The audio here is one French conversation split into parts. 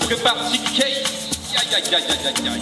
se prépare TK. Aïe, aïe, aïe, aïe, aïe, aïe.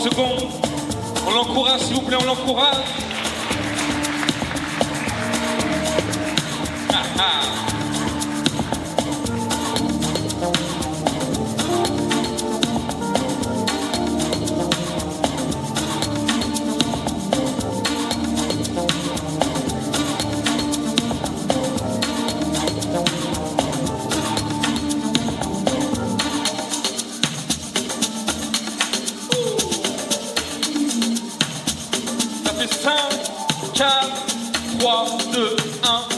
Secondes, on l'encourage s'il vous plaît, on l'encourage. Ça fait 5, 4, 3, 2, 1.